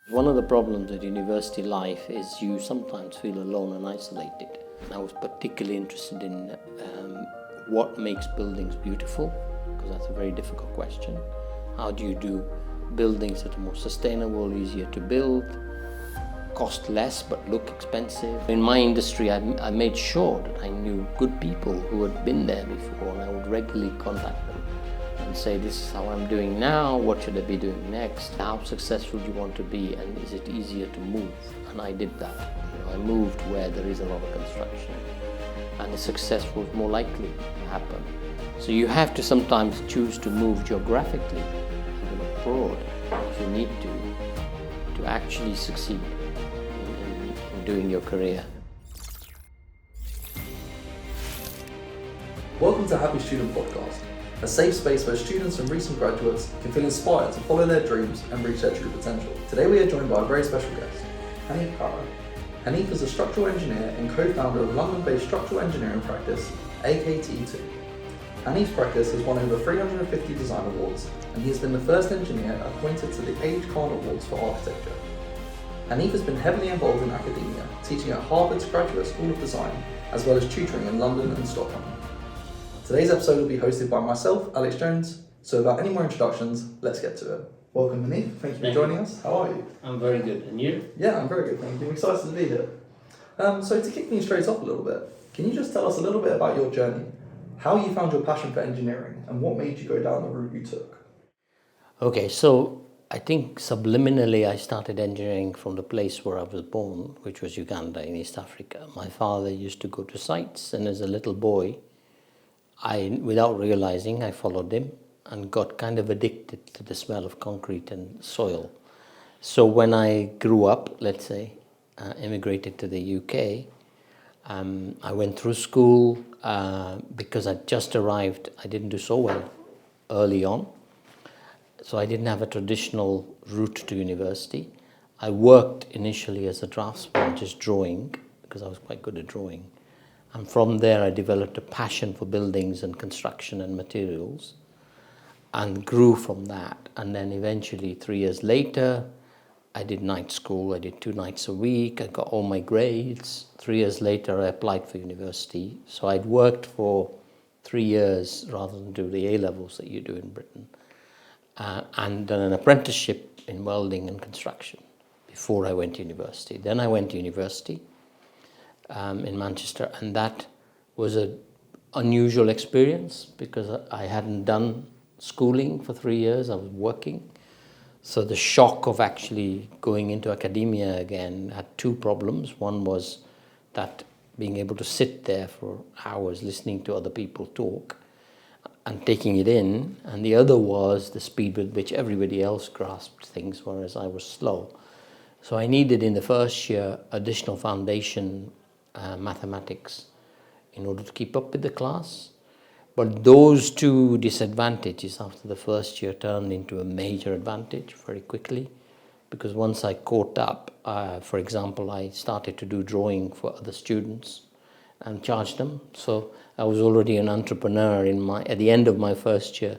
One of the problems with university life is you sometimes feel alone and isolated. And I was particularly interested in what makes buildings beautiful, because that's a very difficult question. How do you do buildings that are more sustainable, easier to build, cost less but look expensive? In my industry, I made sure that I knew good people who had been there before, and I would regularly contact them and say, this is how I'm doing now, what should I be doing next, how successful do you want to be, and is it easier to move? And I did that. I moved where there is a lot of construction, and the success was more likely to happen. So you have to sometimes choose to move geographically and abroad if you need to actually succeed in doing your career. Welcome to Happy Student Podcast, a safe space where students and recent graduates can feel inspired to follow their dreams and reach their true potential. Today we are joined by a very special guest, Hanif Kara. Hanif is a structural engineer and co-founder of London-based structural engineering practice, Akt II. Hanif's practice has won over 350 design awards, and he has been the first engineer appointed to the Age Khan Awards for architecture. Hanif has been heavily involved in academia, teaching at Harvard's Graduate School of Design, as well as tutoring in London and Stockholm. Today's episode will be hosted by myself, Alex Jones, so without any more introductions, let's get to it. Welcome Hanif, thank you for joining us. How are you? I'm very good, and you? Yeah, I'm very good, thank you. I'm excited to be here. So to kick things straight off a little bit, can you just tell us a little bit about your journey, how you found your passion for engineering, and what made you go down the route you took? Okay, so I think subliminally I started engineering from the place where I was born, which was Uganda in East Africa. My father used to go to sites, and as a little boy, without realizing, I followed him and got kind of addicted to the smell of concrete and soil. So when I grew up, let's say, immigrated to the UK, I went through school because I just arrived. I didn't do so well early on, so I didn't have a traditional route to university. I worked initially as a draftsman, just drawing, because I was quite good at drawing. And from there I developed a passion for buildings and construction and materials, and grew from that. And then eventually 3 years later, I did night school. I did 2 nights a week. I got all my grades. 3 years later, I applied for university. So I'd worked for 3 years rather than do the A-levels that you do in Britain, and done an apprenticeship in welding and construction before I went to university. Then I went to university in Manchester, and that was an unusual experience because I hadn't done schooling for 3 years. I was working. So the shock of actually going into academia again had 2 problems. One was that being able to sit there for hours listening to other people talk and taking it in, and the other was the speed with which everybody else grasped things, whereas I was slow. So I needed in the first year additional foundation mathematics in order to keep up with the class. But those 2 disadvantages after the first year turned into a major advantage very quickly, because once I caught up, for example, I started to do drawing for other students and charge them. So I was already an entrepreneur at the end of my first year,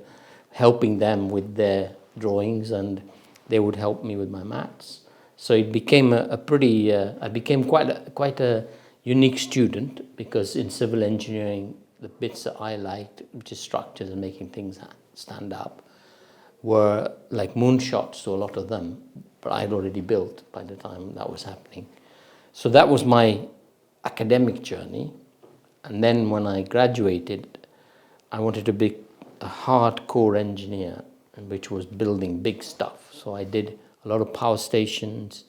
helping them with their drawings, and they would help me with my maths. So it became I became quite a unique student, because in civil engineering, the bits that I liked, which is structures and making things stand up, were like moonshots to a lot of them, but I'd already built by the time that was happening. So that was my academic journey. And then when I graduated, I wanted to be a hardcore engineer, which was building big stuff. So I did a lot of power stations.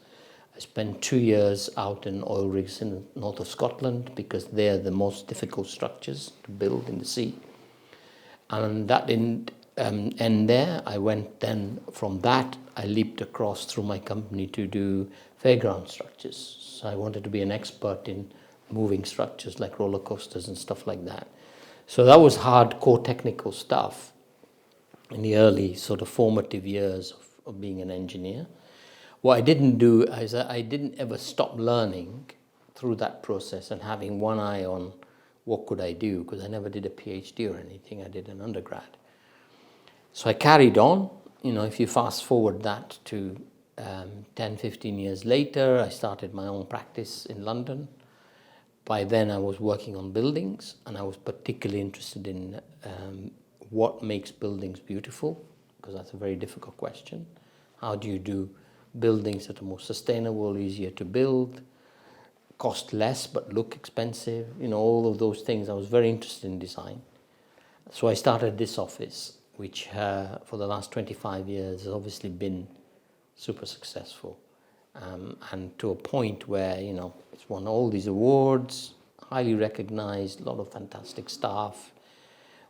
I spent 2 years out in oil rigs in the north of Scotland, because they're the most difficult structures to build in the sea. And that didn't end there. I went then from that, I leaped across through my company to do fairground structures. So I wanted to be an expert in moving structures like roller coasters and stuff like that. So that was hardcore technical stuff in the early sort of formative years of being an engineer. What I didn't do is I didn't ever stop learning through that process and having one eye on what could I do, because I never did a PhD or anything. I did an undergrad. So I carried on. If you fast forward that to 10, 15 years later, I started my own practice in London. By then, I was working on buildings, and I was particularly interested in what makes buildings beautiful, because that's a very difficult question. How do you do buildings that are more sustainable, easier to build, cost less but look expensive? You know, all of those things. I was very interested in design. So I started this office, which for the last 25 years has obviously been super successful. And to a point where, you know, it's won all these awards, highly recognized, a lot of fantastic staff.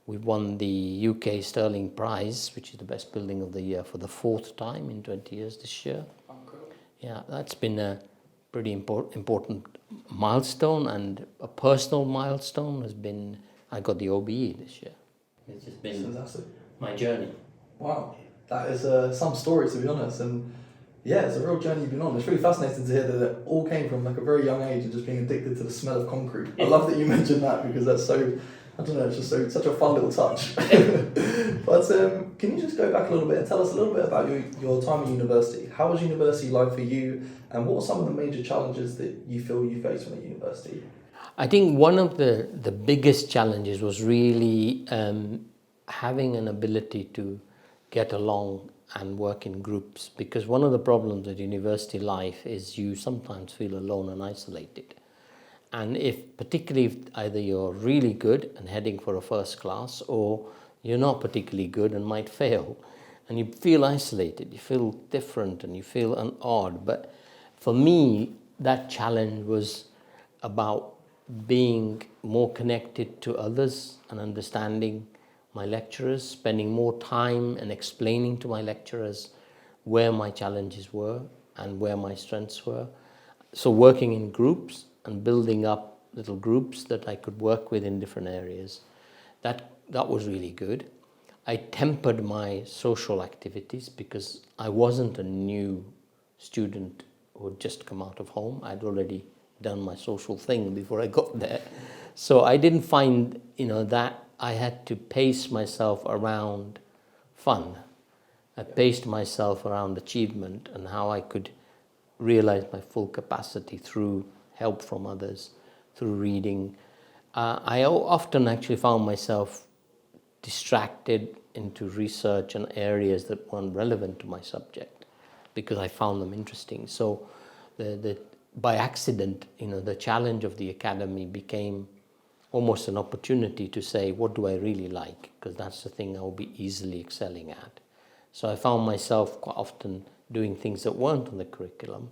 We won the UK Sterling Prize, which is the best building of the year, for the 4th time in 20 years this year. Oh, cool. Yeah, that's been a pretty important milestone, and a personal milestone has been I got the OBE this year. It's just been fantastic. My journey. Wow, that is some story, to be honest, and yeah, it's a real journey you've been on. It's really fascinating to hear that it all came from like a very young age and just being addicted to the smell of concrete. I love that you mentioned that, because that's so, I don't know, it's just such a fun little touch. But can you just go back a little bit and tell us a little bit about your time at university? How was university life for you, and what were some of the major challenges that you feel you faced when at university? I think one of the biggest challenges was really having an ability to get along and work in groups, because one of the problems with university life is you sometimes feel alone and isolated. And particularly if either you're really good and heading for a first class, or you're not particularly good and might fail, and you feel isolated, you feel different, and you feel odd. But for me, that challenge was about being more connected to others and understanding my lecturers, spending more time and explaining to my lecturers where my challenges were and where my strengths were. So working in groups and building up little groups that I could work with in different areas, that was really good. I tempered my social activities, because I wasn't a new student who had just come out of home. I'd already done my social thing before I got there. So I didn't find, that I had to pace myself around fun. I paced myself around achievement and how I could realize my full capacity through help from others, through reading. I often actually found myself distracted into research and areas that weren't relevant to my subject, because I found them interesting. So by accident, the challenge of the academy became almost an opportunity to say, what do I really like? Because that's the thing I will be easily excelling at. So I found myself quite often doing things that weren't on the curriculum,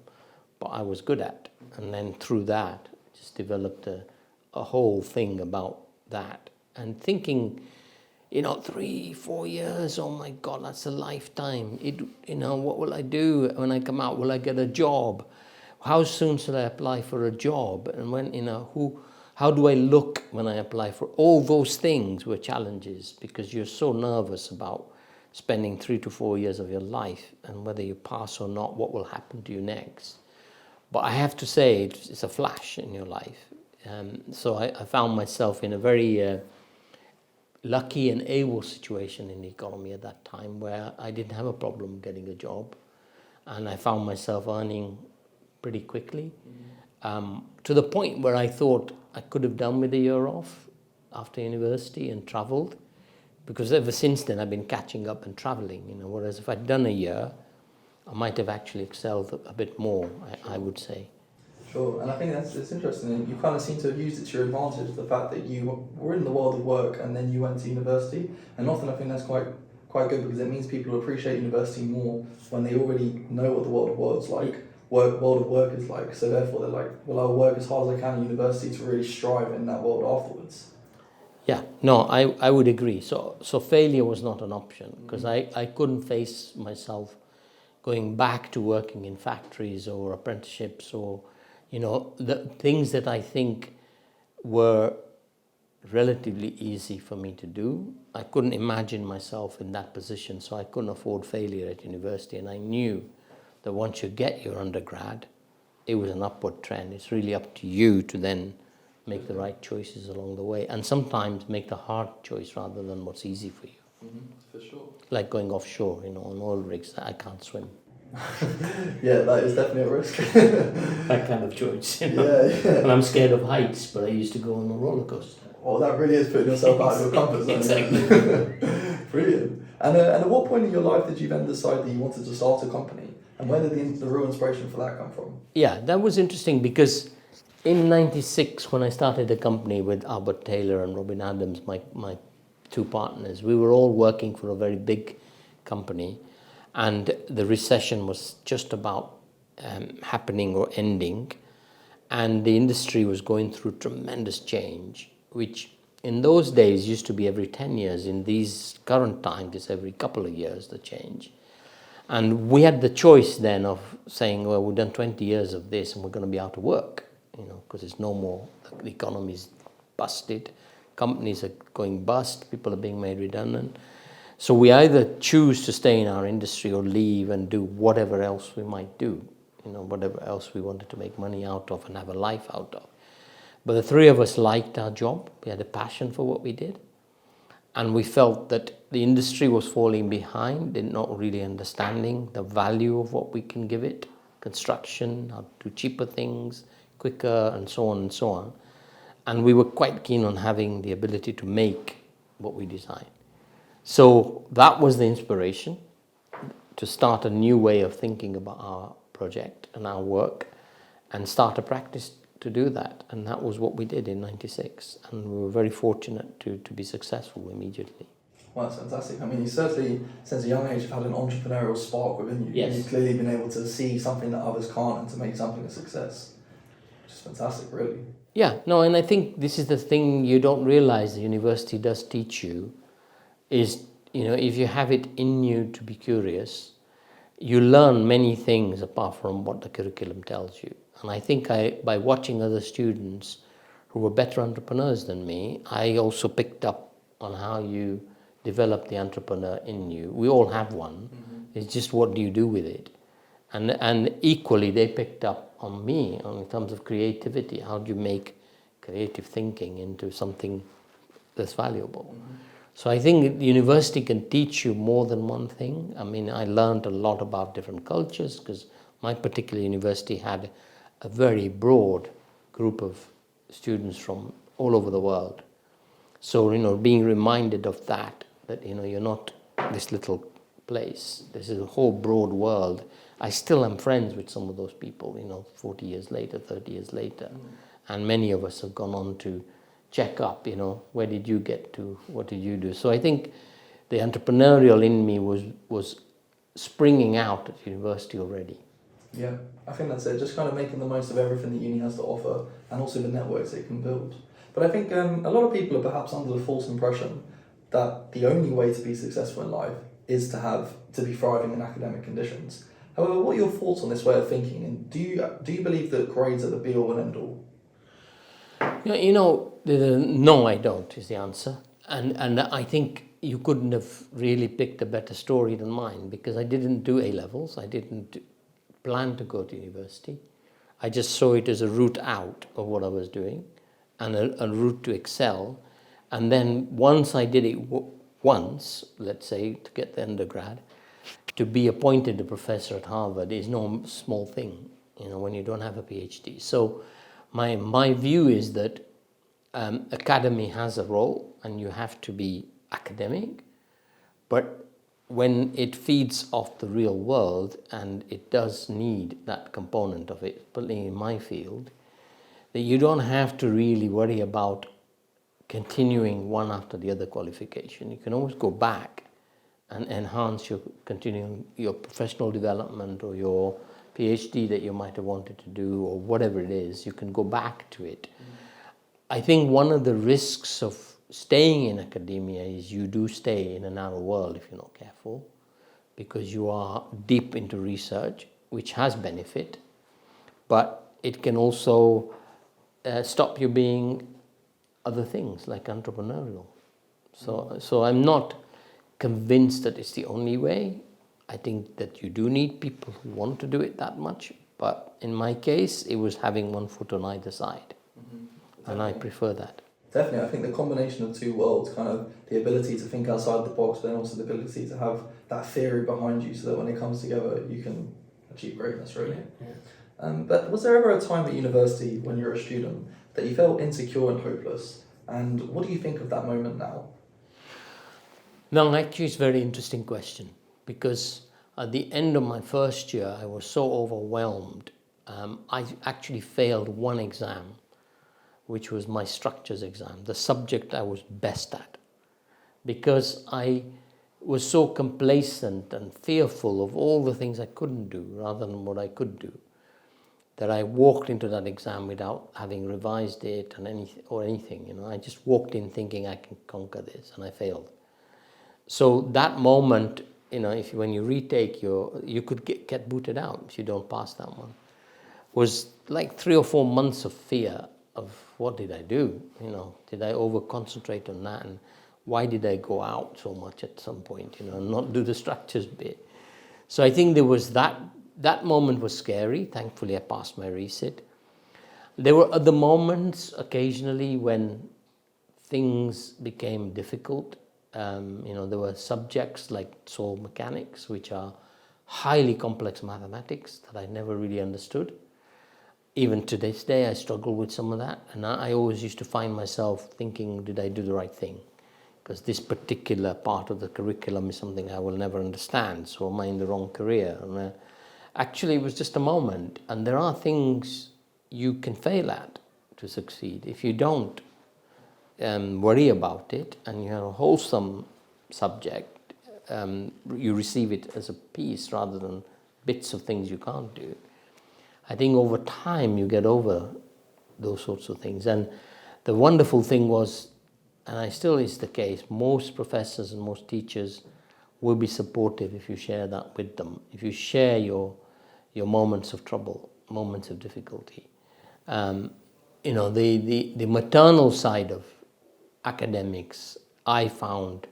but I was good at. And then through that, just developed a whole thing about that. And thinking, 3-4 years, oh my God, that's a lifetime. What will I do when I come out? Will I get a job? How soon shall I apply for a job? And when, how do I look when I apply for all those things were challenges, because you're so nervous about spending 3 to 4 years of your life, and whether you pass or not, what will happen to you next. But I have to say, it's a flash in your life. So I found myself in a very lucky and able situation in the economy at that time, where I didn't have a problem getting a job, and I found myself earning pretty quickly, to the point where I thought I could have done with a year off after university and travelled, because ever since then I've been catching up and travelling, whereas if I'd done a year, I might have actually excelled a bit more, I would say. Sure, and I think it's interesting. You kind of seem to have used it to your advantage, the fact that you were in the world of work and then you went to university. And often I think that's quite good, because it means people appreciate university more when they already know what the world of work's like. World of work is like, so therefore they're like, well, I'll work as hard as I can at university to really strive in that world afterwards. Yeah, no, I would agree. So failure was not an option, because I couldn't face myself going back to working in factories or apprenticeships, or the things that I think were relatively easy for me to do. I couldn't imagine myself in that position, so I couldn't afford failure at university. And I knew that once you get your undergrad, it was an upward trend. It's really up to you to then make the right choices along the way, and sometimes make the hard choice rather than what's easy for you. For sure. Like going offshore, on oil rigs, I can't swim. Yeah, that is definitely a risk. That kind of choice. You know? Yeah. And I'm scared of heights, but I used to go on a roller coaster. Well, that really is putting yourself out of your comfort zone. Exactly. Brilliant. And at what point in your life did you then decide that you wanted to start a company? And where did the real inspiration for that come from? Yeah, that was interesting because in '96, when I started a company with Albert Taylor and Robin Adams, my two partners, we were all working for a very big company, and the recession was just about happening or ending, and the industry was going through tremendous change, which in those days used to be every 10 years. In these current times, it's every couple of years the change. And we had the choice then of saying, well, we've done 20 years of this and we're going to be out of work, you know, because it's no more, the economy's busted, companies are going bust, people are being made redundant. So we either choose to stay in our industry or leave and do whatever else we might do, you know, whatever else we wanted to make money out of and have a life out of. But the three of us liked our job. We had a passion for what we did. And we felt that the industry was falling behind, not really understanding the value of what we can give it, construction, how to do cheaper things, quicker, and so on and so on. And we were quite keen on having the ability to make what we design. So that was the inspiration to start a new way of thinking about our project and our work and start a practice to do that. And that was what we did in '96. And we were very fortunate to be successful immediately. Well, that's fantastic. I mean, you certainly, since a young age, have had an entrepreneurial spark within you. Yes. You've clearly been able to see something that others can't and to make something a success. Which is fantastic, really. Yeah, no, and I think this is the thing you don't realize the university does teach you is, you know, if you have it in you to be curious, you learn many things apart from what the curriculum tells you. And I think by watching other students who were better entrepreneurs than me, I also picked up on how you develop the entrepreneur in you. We all have one. Mm-hmm. It's just what do you do with it? And equally, they picked up on me in terms of creativity. How do you make creative thinking into something that's valuable? Mm-hmm. So I think the university can teach you more than one thing. I mean, I learned a lot about different cultures because my particular university had a very broad group of students from all over the world. So, you know, being reminded of that, you know, you're not this little place. This is a whole broad world. I still am friends with some of those people, you know, 40 years later, 30 years later. And many of us have gone on to check up, you know, where did you get to? What did you do? So I think the entrepreneurial in me was springing out at university already. Yeah, I think that's it. Just kind of making the most of everything that uni has to offer and also the networks it can build. But I think a lot of people are perhaps under the false impression that the only way to be successful in life is to be thriving in academic conditions. However, what are your thoughts on this way of thinking? And do you believe that grades are the be all and end all? You know, no, I don't, is the answer. And I think you couldn't have really picked a better story than mine because I didn't do A-levels. I didn't plan to go to university. I just saw it as a route out of what I was doing and a route to excel. And then once I did it once, let's say, to get the undergrad, to be appointed a professor at Harvard is no small thing, you know, when you don't have a PhD. So my view is that academy has a role and you have to be academic, but when it feeds off the real world, and it does need that component of it, particularly in my field, that you don't have to really worry about continuing one after the other qualification. You can always go back and enhance your professional development or your PhD that you might have wanted to do or whatever it is. You can go back to it. I think one of the risks of staying in academia is you do stay in a narrow world if you're not careful, because you are deep into research, which has benefit, but it can also stop you being other things like entrepreneurial. So I'm not convinced that it's the only way. I think that you do need people who want to do it that much, but in my case, it was having one foot on either side. Mm-hmm. And I prefer that. Definitely, I think the combination of two worlds, kind of the ability to think outside the box, but then also the ability to have that theory behind you so that when it comes together, you can achieve greatness, really. Yeah. But was there ever a time at university when you were a student that you felt insecure and hopeless? And what do you think of that moment now? No, actually, it's a very interesting question, because at the end of my first year, I was so overwhelmed. I actually failed one exam, which was my structures exam, the subject I was best at, because I was so complacent and fearful of all the things I couldn't do rather than what I could do, that I walked into that exam without having revised it and anything. You know, I just walked in thinking I can conquer this, and I failed. So that moment, you know, when you retake you could get booted out if you don't pass that one, was like 3 or 4 months of fear of what did I do? You know, did I over concentrate on that? And why did I go out so much at some point, you know, and not do the structures bit? So I think there was that moment was scary. Thankfully, I passed my resit. There were other moments occasionally when things became difficult. You know, there were subjects like soil mechanics, which are highly complex mathematics that I never really understood. Even to this day, I struggle with some of that. And I always used to find myself thinking, did I do the right thing? Because this particular part of the curriculum is something I will never understand. So am I in the wrong career? And actually, it was just a moment. And there are things you can fail at to succeed. If you don't worry about it and you have a wholesome subject, you receive it as a piece rather than bits of things you can't do. I think over time you get over those sorts of things. And the wonderful thing was, and I still is the case, most professors and most teachers will be supportive if you share that with them. If you share your moments of trouble, moments of difficulty. You know, the maternal side of academics I found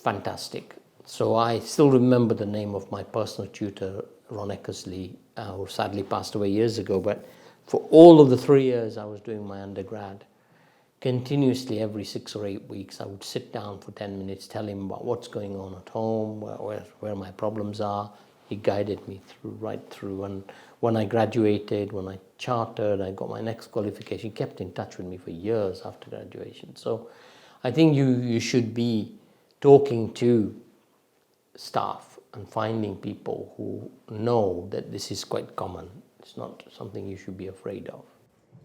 fantastic. So I still remember the name of my personal tutor, Ron Eckersley, who sadly passed away years ago. But for all of the 3 years I was doing my undergrad, continuously every 6 or 8 weeks I would sit down for 10 minutes, tell him about what's going on at home, where my problems are. He guided me right through. And when I graduated, when I chartered, I got my next qualification. He kept in touch with me for years after graduation. So I think you should be talking to staff and finding people who know that this is quite common. It's not something you should be afraid of.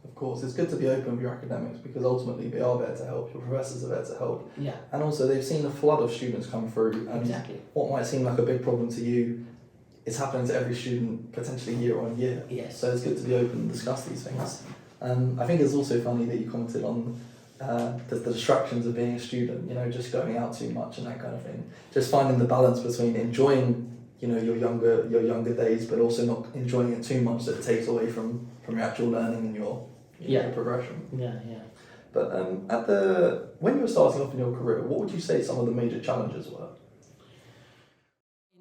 Of course, it's good to be open with your academics because ultimately they are there to help. Your professors are there to help. Yeah. And also they've seen a flood of students come through. And exactly. What might seem like a big problem to you, it's happening to every student potentially year on year. Yes. So it's good to be open and discuss these things. I think it's also funny that you commented on the distractions of being a student, you know, just going out too much and that kind of thing. Just finding the balance between enjoying, you know, your younger days, but also not enjoying it too much that it takes away from your actual learning and your progression. Yeah. But when you were starting off in your career, what would you say some of the major challenges were?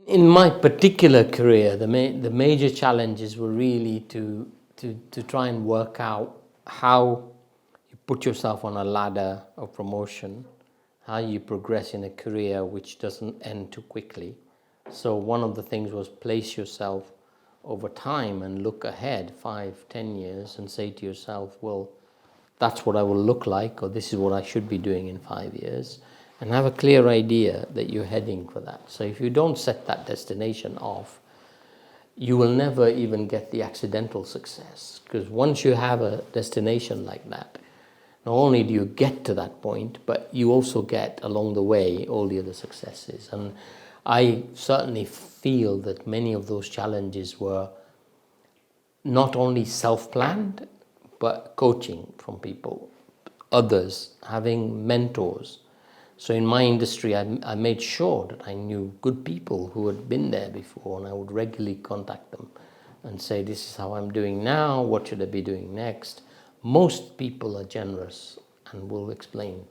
In my particular career, the major challenges were really to try and work out how you put yourself on a ladder of promotion, how you progress in a career which doesn't end too quickly. So one of the things was place yourself over time and look ahead 5-10 years and say to yourself, well, that's what I will look like, or this is what I should be doing in 5 years, and have a clear idea that you're heading for that. So if you don't set that destination off, you will never even get the accidental success, because once you have a destination like that, not only do you get to that point, but you also get along the way all the other successes. And I certainly feel that many of those challenges were not only self-planned, but coaching from people, others, having mentors. So in my industry, I made sure that I knew good people who had been there before, and I would regularly contact them and say, this is how I'm doing now, what should I be doing next? Most people are generous and will explain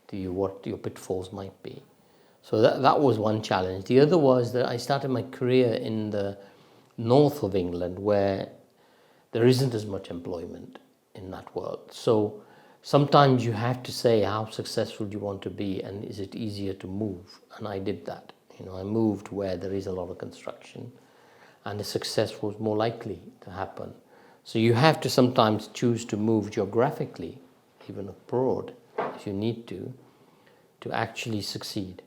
to you what your pitfalls might be. So that was one challenge. The other was that I started my career in the north of England, where there isn't as much employment in that world. So sometimes you have to say how successful you want to be and is it easier to move. And I did that. I moved where there is a lot of construction and the success was more likely to happen. So you have to sometimes choose to move geographically, even abroad, if you need to actually succeed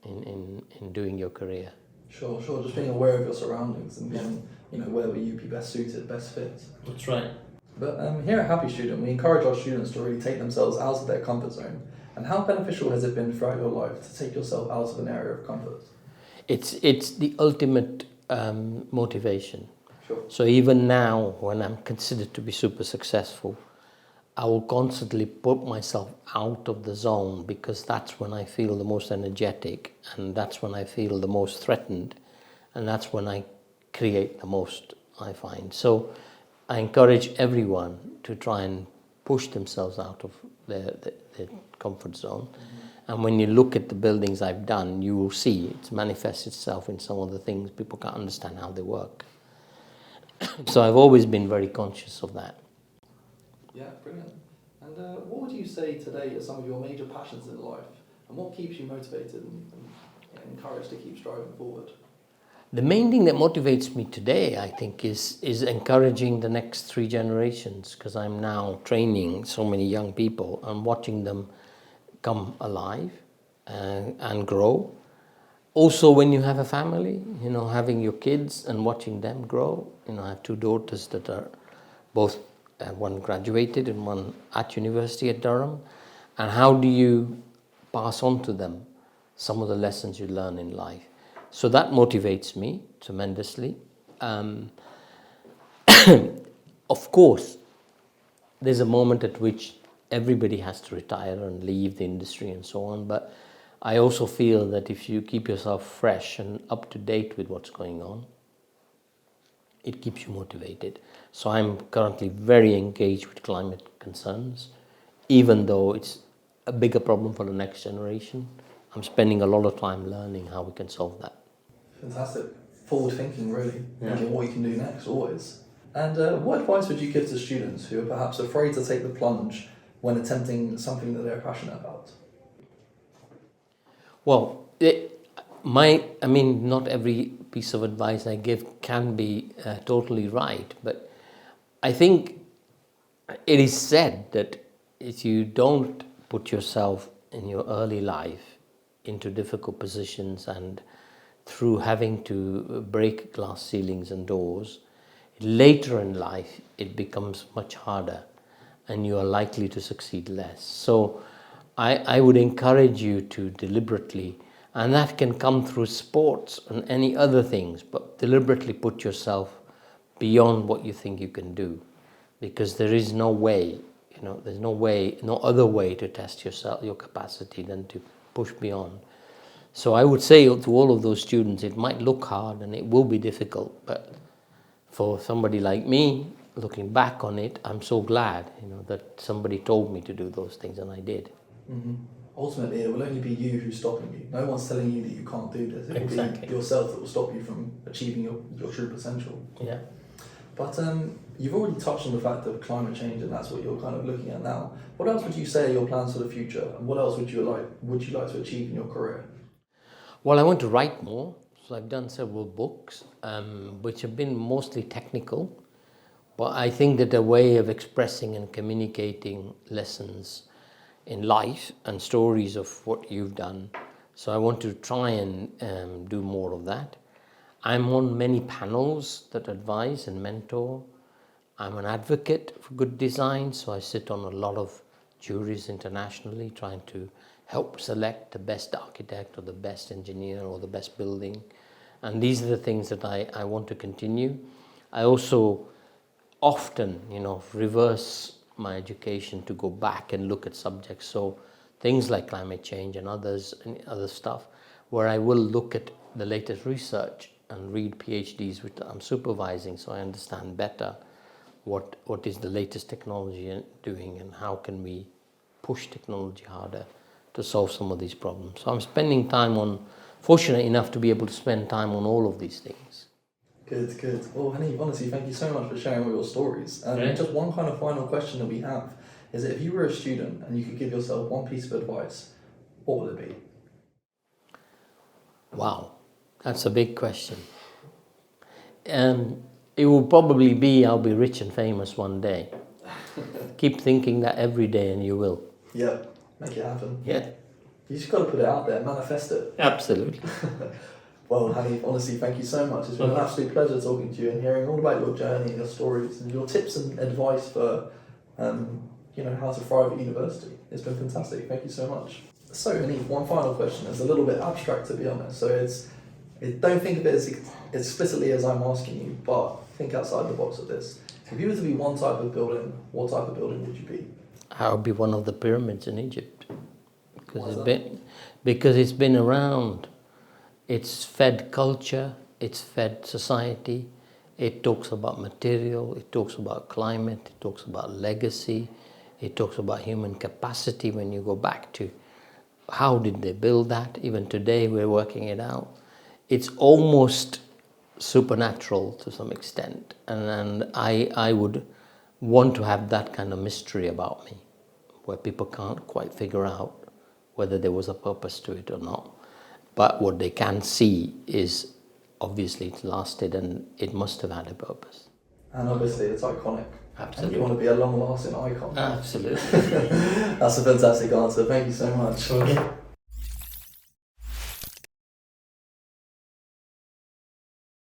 in doing your career. Sure. Just being aware of your surroundings and being, where will you be best suited, best fit. That's right. But here at Happy Student, we encourage our students to really take themselves out of their comfort zone. And how beneficial has it been throughout your life to take yourself out of an area of comfort? It's the ultimate motivation. Sure. So even now, when I'm considered to be super successful, I will constantly put myself out of the zone because that's when I feel the most energetic and that's when I feel the most threatened and that's when I create the most, I find. So I encourage everyone to try and push themselves out of their comfort zone. Mm-hmm. And when you look at the buildings I've done, you will see it manifests itself in some of the things. People can't understand how they work. So I've always been very conscious of that. Yeah, brilliant. And what would you say today are some of your major passions in life? And what keeps you motivated and encouraged to keep striving forward? The main thing that motivates me today, I think, is encouraging the next 3 generations, because I'm now training so many young people and watching them come alive and grow. Also, when you have a family, having your kids and watching them grow. I have 2 daughters that are both, one graduated and one at university at Durham. And how do you pass on to them some of the lessons you learn in life? So that motivates me tremendously. Of course, there's a moment at which everybody has to retire and leave the industry and so on. But I also feel that if you keep yourself fresh and up to date with what's going on, it keeps you motivated. So I'm currently very engaged with climate concerns, even though it's a bigger problem for the next generation. I'm spending a lot of time learning how we can solve that. Fantastic. Forward thinking, really. Thinking what you can do next, always. And what advice would you give to students who are perhaps afraid to take the plunge when attempting something that they're passionate about? Well, not every piece of advice I give can be totally right, but I think it is said that if you don't put yourself in your early life into difficult positions and through having to break glass ceilings and doors, later in life it becomes much harder and you are likely to succeed less. So I would encourage you to deliberately, and that can come through sports and any other things, but deliberately put yourself beyond what you think you can do, because there is no way, there's no other way to test your capacity than to push beyond. So I would say to all of those students, it might look hard and it will be difficult, but for somebody like me, looking back on it, I'm so glad, that somebody told me to do those things and I did. Mm-hmm. Ultimately, it will only be you who's stopping you. No one's telling you that you can't do this. It will be yourself that will stop you from achieving your true potential. Yeah. But you've already touched on the fact of climate change, and that's what you're kind of looking at now. What else would you say are your plans for the future, and what else would you like to achieve in your career? Well, I want to write more. So I've done several books, which have been mostly technical, but I think that a way of expressing and communicating lessons in life and stories of what you've done. So I want to try and do more of that. I'm on many panels that advise and mentor. I'm an advocate for good design, so I sit on a lot of juries internationally trying to help select the best architect or the best engineer or the best building. And these are the things that I want to continue. I also often, reverse my education to go back and look at subjects. So things like climate change and other stuff, where I will look at the latest research and read PhDs which I'm supervising, so I understand better what is the latest technology doing and how can we push technology harder to solve some of these problems. So I'm spending time fortunate enough to be able to spend time on all of these things. Good. Well, Hanif, honestly, thank you so much for sharing all your stories. Just one kind of final question that we have is that if you were a student and you could give yourself one piece of advice, what would it be? Wow, that's a big question. It will probably be, I'll be rich and famous one day. Keep thinking that every day and you will. Yeah, make it happen. Yeah. You just got to put it out there, manifest it. Absolutely. Well, Hanif, honestly, thank you so much. It's been an absolute pleasure talking to you and hearing all about your journey and your stories and your tips and advice for, how to thrive at university. It's been fantastic. Thank you so much. So, Hanif, one final question. It's a little bit abstract, to be honest. So don't think of it as explicitly as I'm asking you, but think outside the box of this. If you were to be one type of building, what type of building would you be? I would be one of the pyramids in Egypt. Why Because it's been around. It's fed culture, it's fed society, it talks about material, it talks about climate, it talks about legacy, it talks about human capacity when you go back to how did they build that. Even today we're working it out. It's almost supernatural to some extent, and I would want to have that kind of mystery about me, where people can't quite figure out whether there was a purpose to it or not. But what they can see is, obviously it's lasted and it must have had a purpose. And obviously it's iconic. Absolutely. And you want to be a long-lasting icon. Absolutely. That's a fantastic answer. Thank you so much.